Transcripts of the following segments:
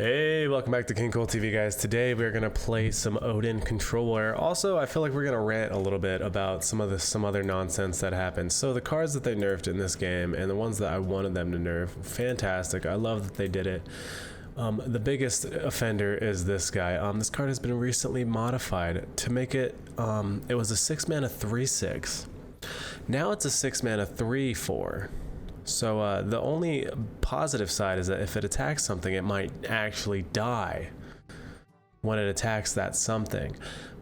Hey, welcome back to King Cole TV, guys. Today we're gonna play some Odin Controller. Also, I feel like we're gonna rant a little bit about some other nonsense that happened. So the cards that they nerfed in this game and the ones that I wanted them to nerf, fantastic. I love that they did it. The biggest offender is this guy. This card has been recently modified to make it. It was a 6 mana 3/6. Now it's a 6 mana 3/4. So the only positive side is that if it attacks something, it might actually die when it attacks that something.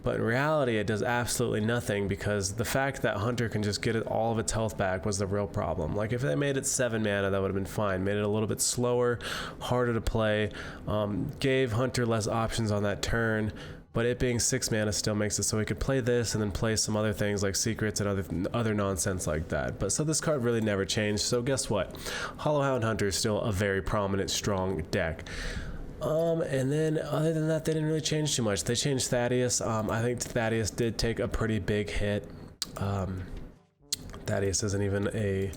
But in reality, it does absolutely nothing because the fact that Hunter can just get all of its health back was the real problem. Like if they made it 7 mana, that would have been fine. Made it a little bit slower, harder to play, gave Hunter less options on that turn. But it being 6 mana still makes it so he could play this and then play some other things like secrets and other nonsense like that. But so this card really never changed. So guess what? Hollowhound Hunter is still a very prominent, strong deck. And then other than that, they didn't really change too much. They changed Thaddeus. I think Thaddeus did take a pretty big hit. Thaddeus isn't even a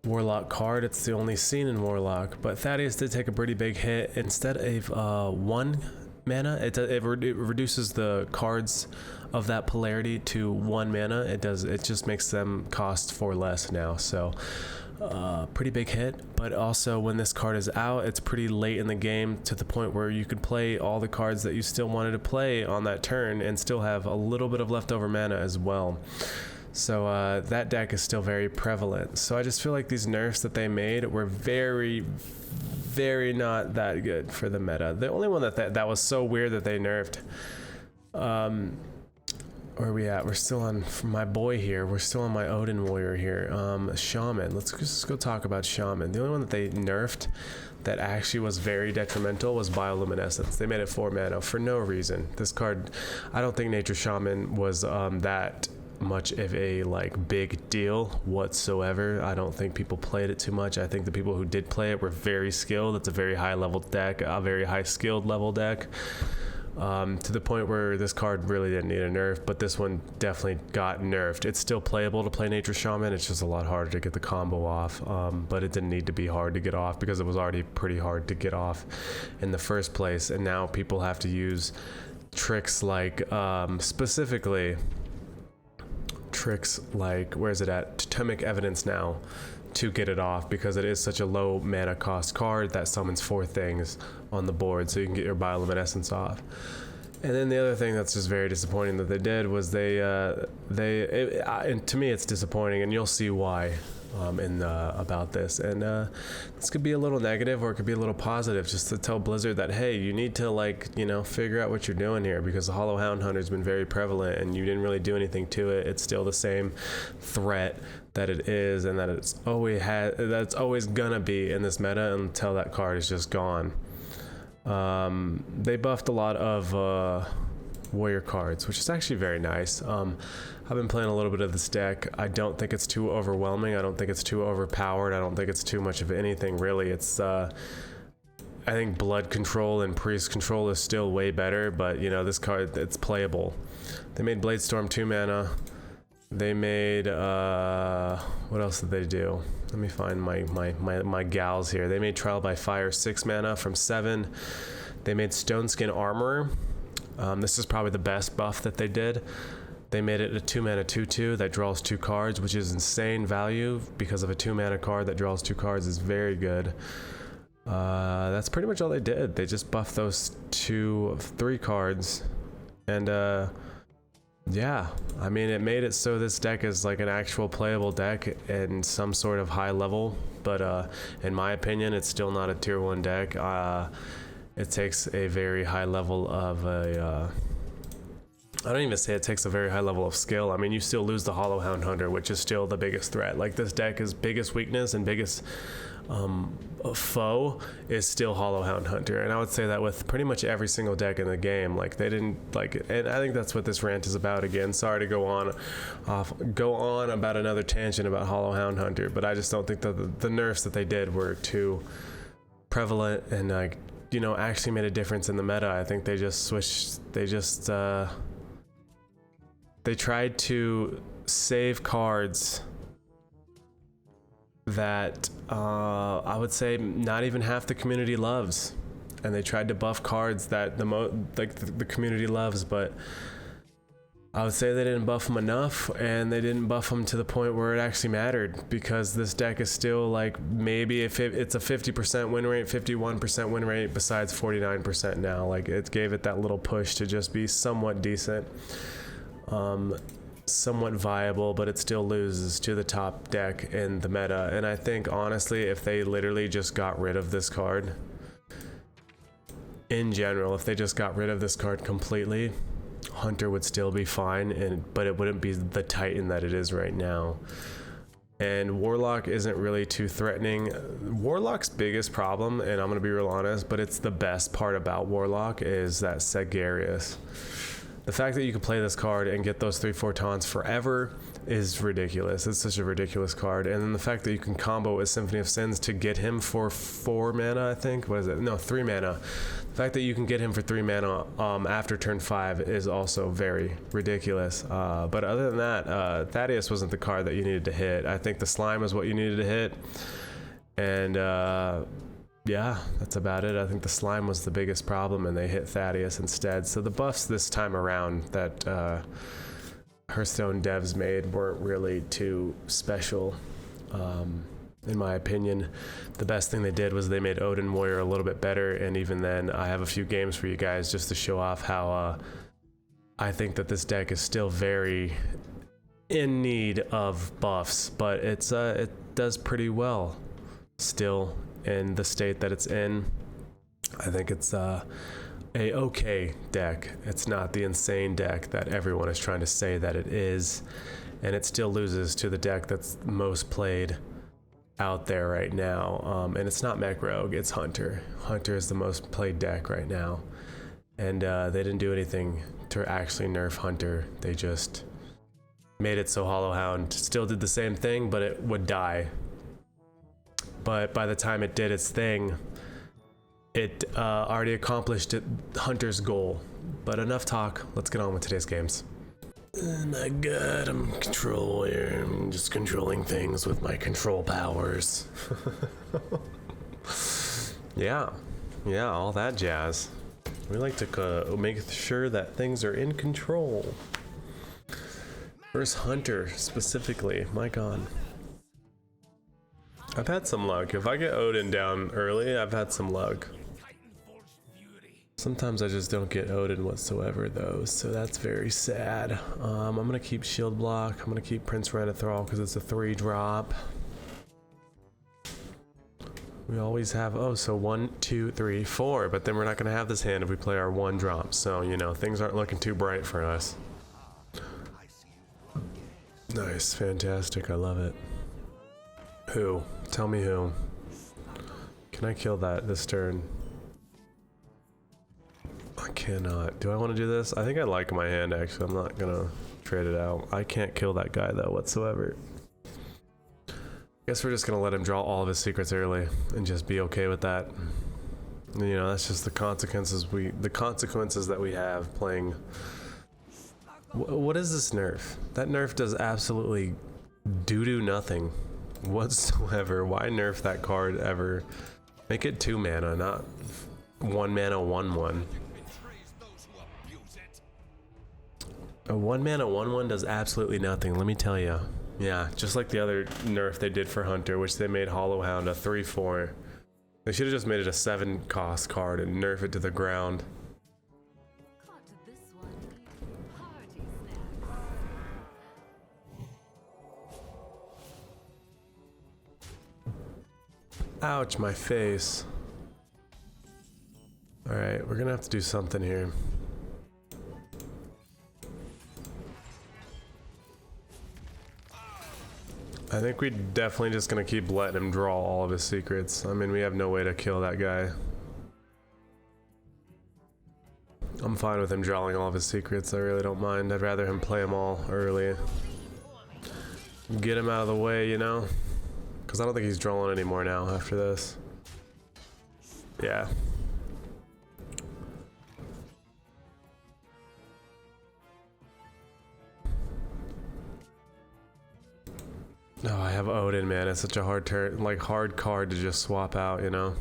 Warlock card. It's the only seen in Warlock. But Thaddeus did take a pretty big hit. Instead of 1 mana, it reduces the cards of that polarity to 1 mana. It just makes them cost 4 less now. So pretty big hit. But also when this card is out, it's pretty late in the game to the point where you could play all the cards that you still wanted to play on that turn and still have a little bit of leftover mana as well. So that deck is still very prevalent. So I just feel like these nerfs that they made were very not that good for the meta. The only one that was so weird that they nerfed, where are we at? We're still on my boy here. We're still on my Odin warrior here. Shaman. Let's just go talk about Shaman. The only one that they nerfed that actually was very detrimental was Bioluminescence. They made it 4 mana for no reason. This card, I don't think Nature Shaman was that much of a big deal whatsoever. I don't think people played it too much. I think the people who did play it were very skilled. It's a very high level deck, a very high skilled level deck, to the point where this card really didn't need a nerf, but this one definitely got nerfed. It's still playable to play Nature Shaman. It's just a lot harder to get the combo off, but it didn't need to be hard to get off because it was already pretty hard to get off in the first place. And now people have to use tricks like specifically tricks like, where is it at, Totemic Evidence now, to get it off because it is such a low mana cost card that summons 4 things on the board, so you can get your Bioluminescence off. And then the other thing that's just very disappointing that they did was and to me it's disappointing, and you'll see why about this. And this could be a little negative or it could be a little positive, just to tell Blizzard that, hey, you need to figure out what you're doing here, because the Hollowhound Hunter has been very prevalent and you didn't really do anything to it. It's still the same threat that it is, and that it's always gonna be in this meta until that card is just gone. They buffed a lot of warrior cards, which is actually very nice. I've been playing a little bit of this deck. I don't think it's too overwhelming. I don't think it's too overpowered. I don't think it's too much of anything, really. It's I think Blood Control and Priest Control is still way better, but this card, it's playable. They made Bladestorm 2 mana. They made what else did they do? Let me find my gals here. They made Trial by Fire 6 mana from 7. They made Stoneskin Armorer. This is probably the best buff that they did. They made it a 2 mana 2/2 that draws 2 cards, which is insane value because of a 2 mana card that draws 2 cards is very good. That's pretty much all they did. They just buffed those 3 cards, and yeah, I mean, it made it so this deck is like an actual playable deck in some sort of high level, but in my opinion, it's still not a tier 1 deck. It takes a very high level of I don't even say it takes a very high level of skill. I mean, you still lose the Hollowhound Hunter, which is still the biggest threat. Like, this deck's biggest weakness and biggest foe is still Hollowhound Hunter, and I would say that with pretty much every single deck in the game. Like, they didn't and I think that's what this rant is about. Again, sorry to go on about another tangent about Hollowhound Hunter, but I just don't think that the nerfs that they did were too prevalent and actually made a difference in the meta. I think they just switched. They tried to save cards that I would say not even half the community loves. and they tried to buff cards that the community loves, but I would say they didn't buff them enough, and they didn't buff them to the point where it actually mattered, because this deck is still like, maybe if it's a 50% win rate, 51% win rate, besides 49% now. Like, it gave it that little push to just be somewhat decent, somewhat viable, but it still loses to the top deck in the meta. And I think honestly, if they literally just got rid of this card in general, if they just got rid of this card completely, Hunter would still be fine, but it wouldn't be the Titan that it is right now. And Warlock isn't really too threatening. Warlock's biggest problem, and I'm gonna be real honest, but it's the best part about Warlock, is that Segarius. The fact that you can play this card and get those 3/4 taunts forever is ridiculous. It's such a ridiculous card. And then the fact that you can combo with Symphony of Sins to get him for 4 mana, I think. What is it? No, 3 mana. The fact that you can get him for 3 mana after turn 5 is also very ridiculous. But other than that, Thaddeus wasn't the card that you needed to hit. I think the slime is what you needed to hit. And yeah, that's about it. I think the slime was the biggest problem, and they hit Thaddeus instead. So the buffs this time around that Hearthstone devs made weren't really too special. In my opinion, the best thing they did was they made Odin Warrior a little bit better, and even then, I have a few games for you guys just to show off how I think that this deck is still very in need of buffs, but it does pretty well still in the state that it's in. I think it's a okay deck. It's not the insane deck that everyone is trying to say that it is, and it still loses to the deck that's most played out there right now. And it's not Mech Rogue, it's Hunter. Hunter is the most played deck right now, and they didn't do anything to actually nerf Hunter. They just made it so Hollow Hound still did the same thing, but it would die. But by the time it did its thing, it already accomplished Hunter's goal. But enough talk, let's get on with today's games. Oh my god, I'm control warrior. I'm just controlling things with my control powers. Yeah, all that jazz. We like to make sure that things are in control. Where's Hunter specifically? My god. I've had some luck. If I get Odin down early, I've had some luck. Sometimes I just don't get Odin whatsoever though, so that's very sad. I'm gonna keep Shield Block. I'm gonna keep Prince Ranithral because it's a 3-drop. We always have, so 1, 2, 3, 4, but then we're not gonna have this hand if we play our 1-drop, so you know, things aren't looking too bright for us. Nice, fantastic, I love it. Who? Tell me who. Can I kill that this turn? I cannot. Do I want to do this? I think I like my hand actually. I'm not gonna trade it out. I can't kill that guy though whatsoever. Guess we're just gonna let him draw all of his secrets early and just be okay with that. You know, that's just the consequences that we have playing. What is this nerf? That nerf does absolutely doo-doo nothing whatsoever. Why nerf that card ever? Make it 2 mana, not 1 mana 1/1. A 1 mana 1/1 does absolutely nothing, let me tell you. Yeah, just like the other nerf they did for Hunter, which they made Hollow Hound a 3/4. They should have just made it a 7-cost card and nerf it to the ground. Ouch, my face. Alright, we're gonna have to do something here. I think we're definitely just gonna keep letting him draw all of his secrets. I mean, we have no way to kill that guy. I'm fine with him drawing all of his secrets, I really don't mind. I'd rather him play them all early. Get him out of the way, you know? Because I don't think he's drawing anymore now after this. Yeah. No, I have Odin, man. It's such a hard turn, like hard card to just swap out, you know?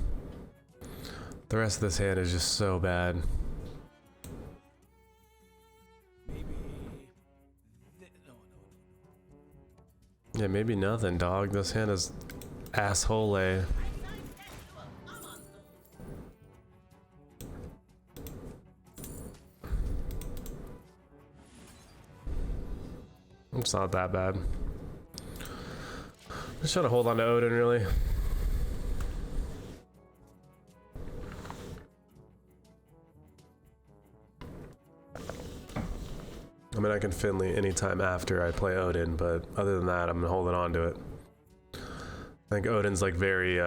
The rest of this hand is just so bad. Yeah, maybe nothing, dog. This hand is asshole. It's not that bad. Just trying to hold on to Odin, really. I mean, I can Finley anytime after I play Odin, but other than that, I'm holding on to it. I think Odin's like very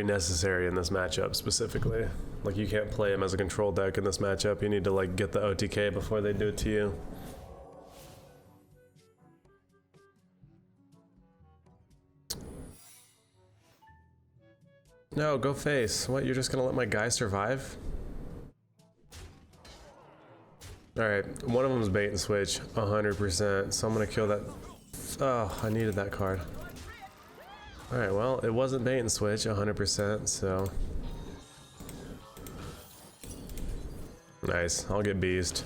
necessary in this matchup specifically. Like, you can't play him as a control deck in this matchup. You need to like get the OTK before they do it to you. No, go face. What, you're just gonna let my guy survive? Alright, one of them is bait and switch, 100%, so I'm gonna kill that. Oh, I needed that card. Alright, well, it wasn't bait and switch, 100%, so... Nice, I'll get beast.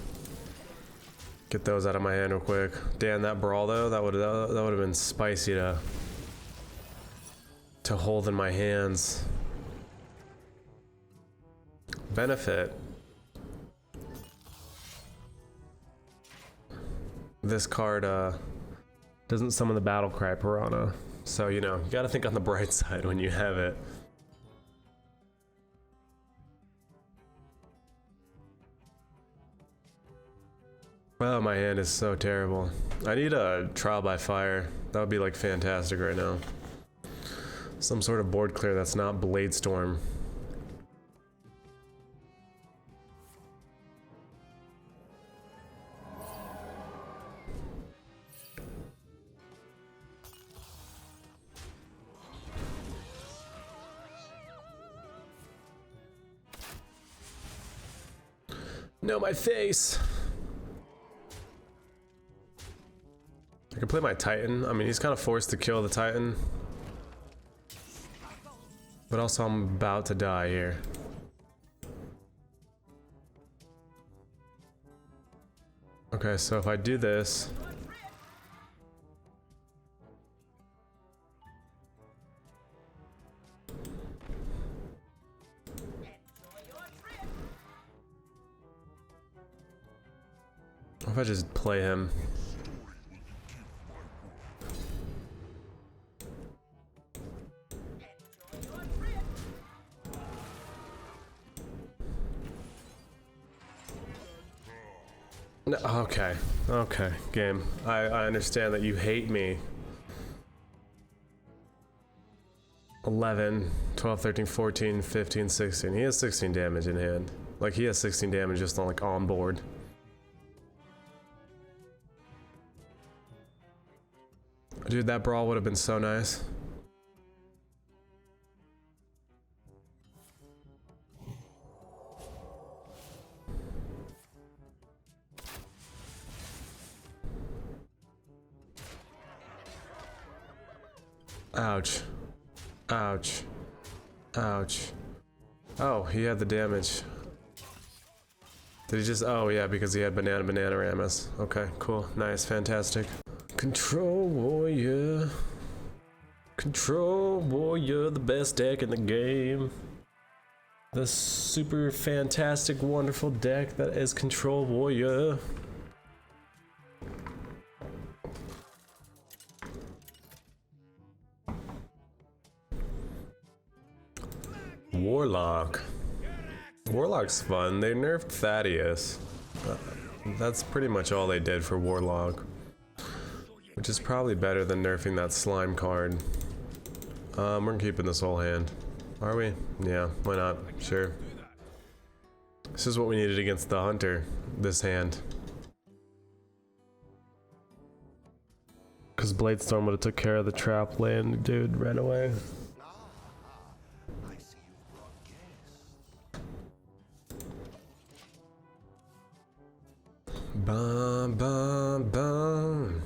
Get those out of my hand real quick. Damn, that brawl though, that would have been spicy to hold in my hands. Benefit. This card doesn't summon the battle cry piranha, so you know, you gotta think on the bright side when you have it. Oh, my hand is so terrible. I need a trial by fire. That would be like fantastic right now. Some sort of board clear that's not Blade Storm. No, my face! I can play my Titan. I mean, he's kind of forced to kill the Titan. But also, I'm about to die here. Okay, so if I do this... What if I just play him? No, okay, okay, game. I understand that you hate me. 11, 12, 13, 14, 15, 16. He has 16 damage in hand. Like, he has 16 damage just on, like, on board. Dude, that brawl would have been so nice. Ouch. Ouch. Ouch. Oh, he had the damage. Did he just... Oh, yeah, because he had banana Ramus. Okay, cool. Nice. Fantastic. Control Warrior. Control Warrior, the best deck in the game. The super fantastic, wonderful deck that is Control Warrior. Warlock. Warlock's fun. They nerfed Thaddeus. That's pretty much all they did for Warlock. Which is probably better than nerfing that slime card. We're keeping this whole hand. Are we? Yeah, why not? Sure. This is what we needed against the hunter, this hand. Because Bladestorm would have took care of the trap land, dude, ran away. Bum, bum, bum.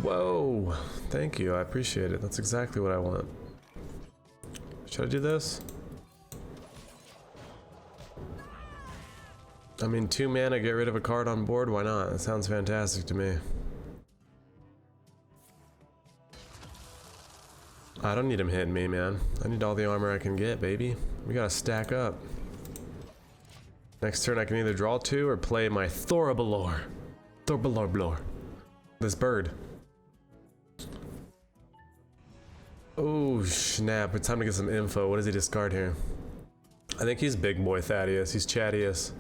Whoa, thank you, I appreciate it. That's exactly what I want. Should I do this? I mean, 2 mana, get rid of a card on board, why not? That sounds fantastic to me. I don't need him hitting me, man. I need all the armor I can get, baby. We gotta stack up. Next turn I can either draw 2 or play my Thorbalor. Thorbalor. This bird. Oh, snap. It's time to get some info. What does he discard here? I think he's Big Boy Thaddeus. He's Chattius.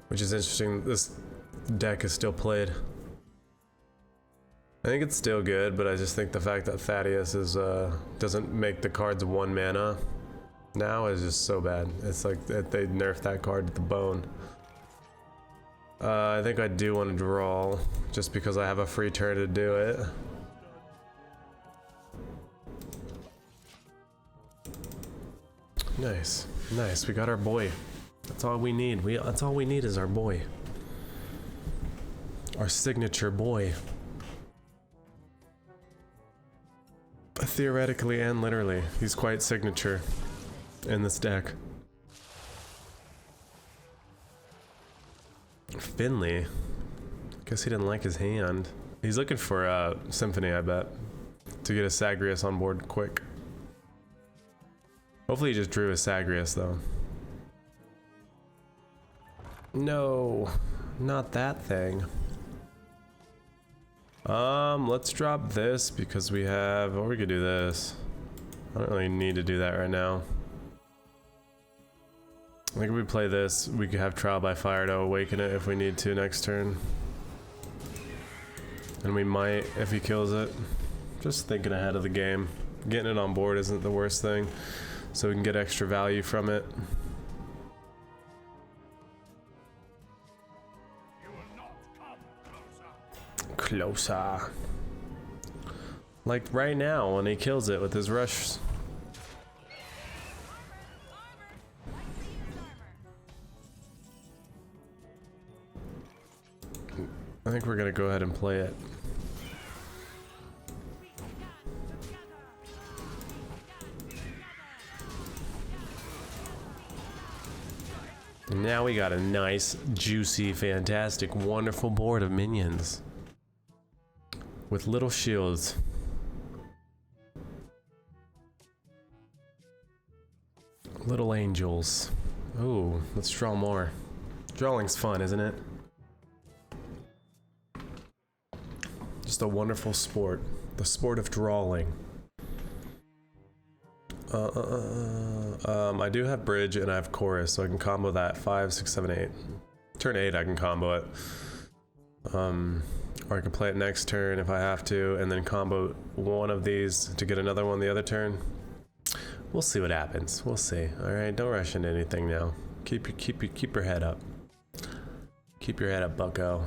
Which is interesting. This deck is still played. I think it's still good, but I just think the fact that Thaddeus is doesn't make the cards 1 mana now is just so bad. It's like they nerfed that card to the bone. I think I do want to draw just because I have a free turn to do it. Nice, nice. We got our boy. That's all we need. That's all we need is our boy. Our signature boy. Theoretically and literally, he's quite signature in this deck. Finley. Guess he didn't like his hand. He's looking for Symphony, I bet, to get a Sagrius on board quick. Hopefully he just drew a Sagrius though. No, not that thing. Let's drop this because we have, or we could do this. I don't really need to do that right now. I think if we play this, we could have Trial by Fire to awaken it if we need to next turn. And we might if he kills it. Just thinking ahead of the game. Getting it on board isn't the worst thing, so we can get extra value from it. Closer. Like right now when he kills it with his rush. I think we're gonna go ahead and play it. Now we got a nice, juicy, fantastic, wonderful board of minions. With little shields. Little angels. Ooh, let's draw more. Drawing's fun, isn't it? Just a wonderful sport. The sport of drawing. I do have bridge and I have chorus, so I can combo that 5, 6, 7, 8. Turn 8 I can combo it. Or I can play it next turn if I have to, and then combo one of these to get another one the other turn. We'll see what happens. We'll see. All right, don't rush into anything now. Keep your head up. Keep your head up, Bucko.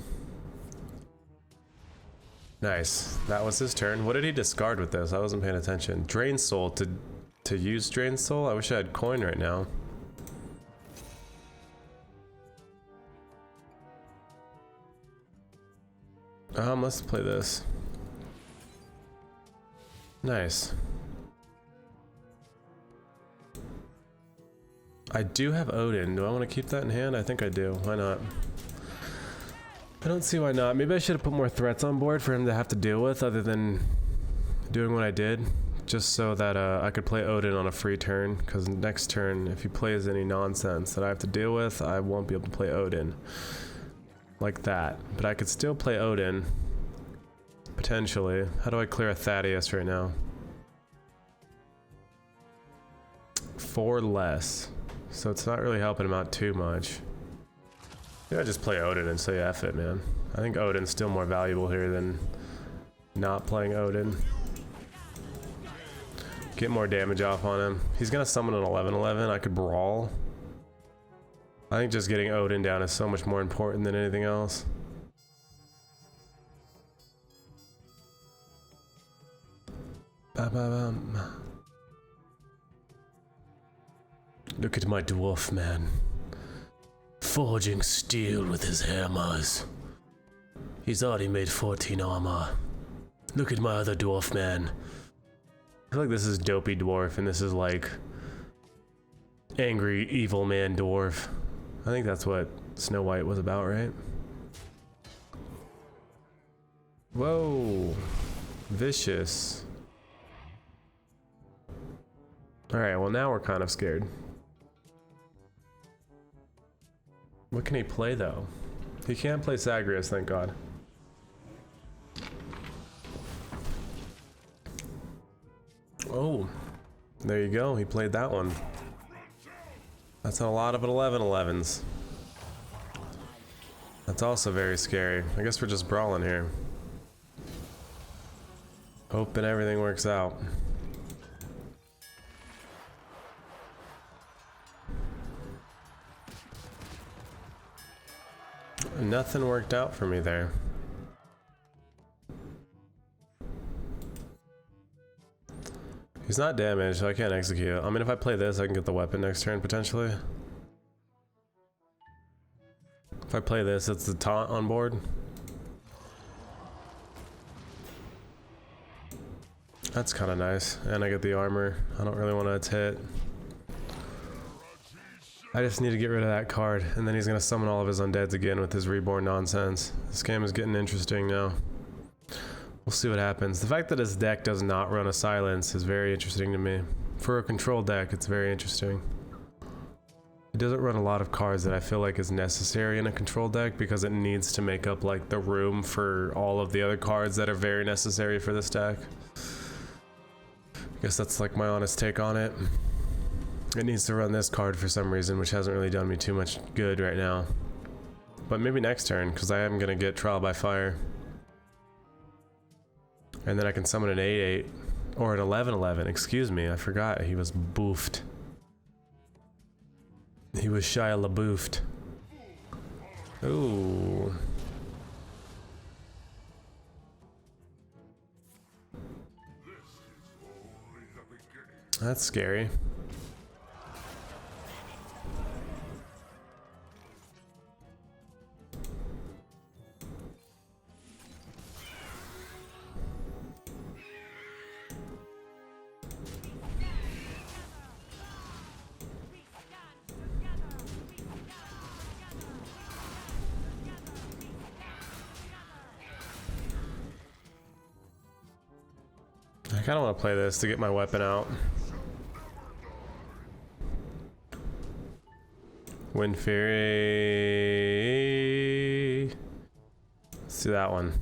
Nice. That was his turn. What did he discard with this? I wasn't paying attention. Drain Soul to use Drain Soul. I wish I had coin right now. Let's play this. Nice. I do have Odin. Do I want to keep that in hand? I think I do. Why not? I don't see why not. Maybe I should have put more threats on board for him to have to deal with other than doing what I did. Just so that I could play Odin on a free turn. Because next turn, if he plays any nonsense that I have to deal with, I won't be able to play Odin. Like that. But I could still play Odin. Potentially. How do I clear a Thaddeus right now? 4 less. So it's not really helping him out too much. Yeah, I just play Odin and say F it, man. I think Odin's still more valuable here than not playing Odin. Get more damage off on him. He's gonna summon an 11/11. I could brawl. I think just getting Odin down is so much more important than anything else. Ba-ba-bum. Look at my dwarf man. Forging steel with his hammers. He's already made 14 armor. Look at my other dwarf man. I feel like this is Dopey Dwarf and this is like Angry evil man dwarf. I think that's what Snow White was about, right? Whoa. Vicious. Alright, well now we're kind of scared. What can he play though? He can't play Zagreus, thank God. Oh, there you go. He played that one. That's a lot of 11-11s. That's also very scary. I guess we're just brawling here. Hoping everything works out. Nothing worked out for me there. He's not damaged, so I can't execute. I mean, if I play this, I can get the weapon next turn, potentially. If I play this, it's the taunt on board. That's kind of nice. And I get the armor. I don't really want to hit. I just need to get rid of that card, and then he's going to summon all of his undeads again with his reborn nonsense. This game is getting interesting now. We'll see what happens. The fact that his deck does not run a silence is very interesting to me. For a control deck, it's very interesting. It doesn't run a lot of cards that I feel like is necessary in a control deck because it needs to make up like the room for all of the other cards that are very necessary for this deck. I guess that's like my honest take on it. It needs to run this card for some reason, which hasn't really done me too much good right now. But maybe next turn, because I am going to get Trial by Fire. And then I can summon an 8-8, or an 11-11, excuse me, I forgot, he was boofed. He was Shia LaBoofed. Ooh. That's scary. I kind of want to play this to get my weapon out. Wind Fury. Let's do that one.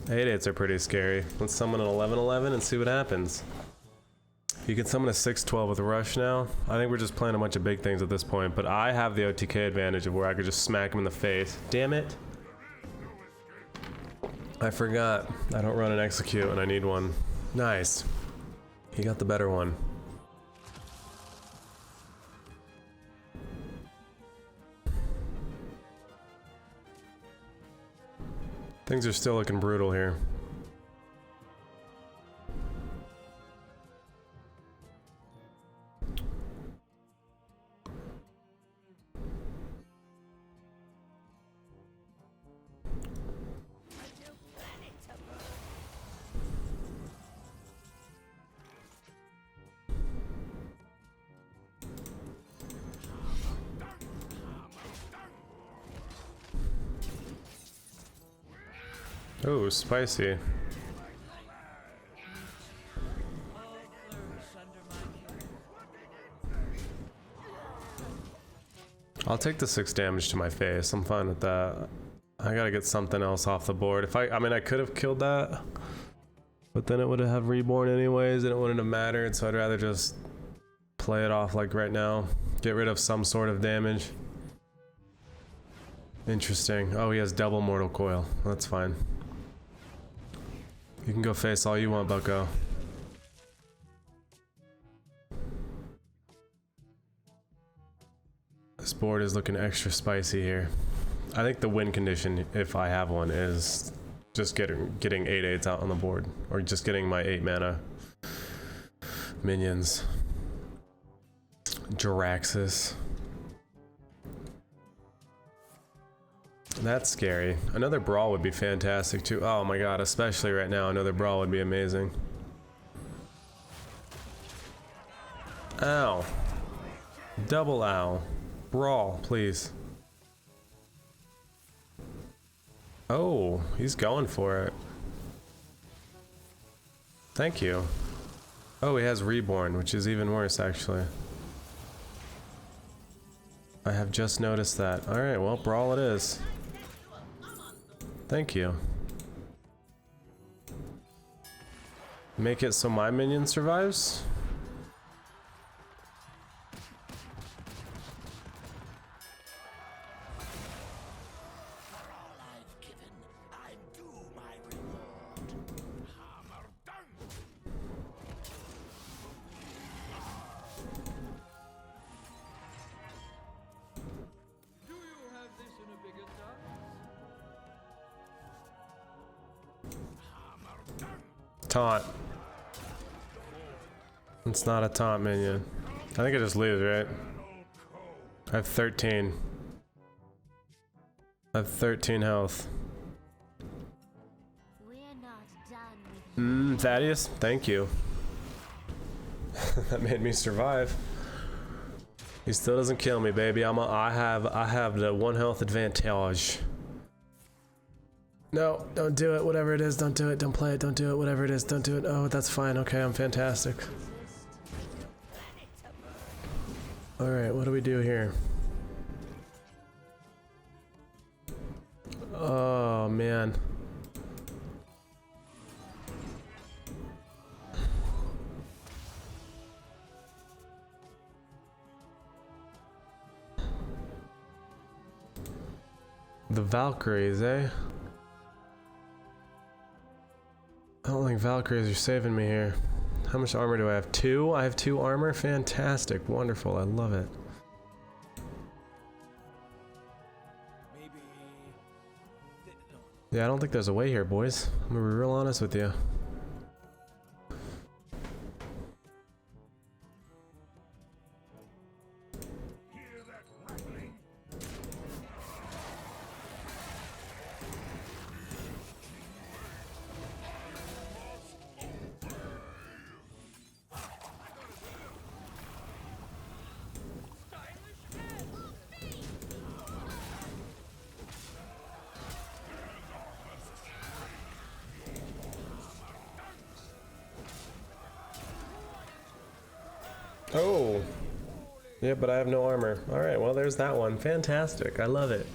8-8s are pretty scary. Let's summon an 11-11 and see what happens. You can summon a 6-12 with Rush now. I think we're just playing a bunch of big things at this point, but I have the OTK advantage of where I could just smack him in the face. Damn it. I forgot. I don't run an execute and I need one. Nice. He got the better one. Things are still looking brutal here. Oh, spicy. I'll take the 6 damage to my face. I'm fine with that. I gotta get something else off the board. I mean, I could have killed that, but then it would have reborn anyways, and it wouldn't have mattered. So I'd rather just play it off like right now. Get rid of some sort of damage. Interesting. Oh, he has double Mortal Coil. That's fine. You can go face all you want, bucko. This board is looking extra spicy here. I think the win condition, if I have one, is just getting 8-8s out on the board. Or just getting my 8 mana minions. Jiraxis. That's scary. Another brawl would be fantastic too. Oh my god, especially right now, another brawl would be amazing. Ow. Double owl. Brawl, please. Oh, he's going for it. Thank you. Oh, he has Reborn, which is even worse, actually. I have just noticed that. Alright, well, Brawl it is. Thank you. Make it so my minion survives? Taunt. It's not a taunt minion. I think I just lose, right? I have 13. I have 13 health. Thaddeus, thank you. That made me survive. He still doesn't kill me, baby. I have the 1 health advantage. No, don't do it. Whatever it is, don't do it. Don't play it. Don't do it. Whatever it is, don't do it. Oh, that's fine. Okay, I'm fantastic. Alright, what do we do here? Oh, man. The Valkyries, eh? I don't think Valkyries are saving me here. How much armor do I have? 2? I have 2 armor? Fantastic. Wonderful. I love it. Yeah, I don't think there's a way here, boys. I'm gonna be real honest with you. Oh. Yeah, but I have no armor. Alright, well there's that one. Fantastic. I love it.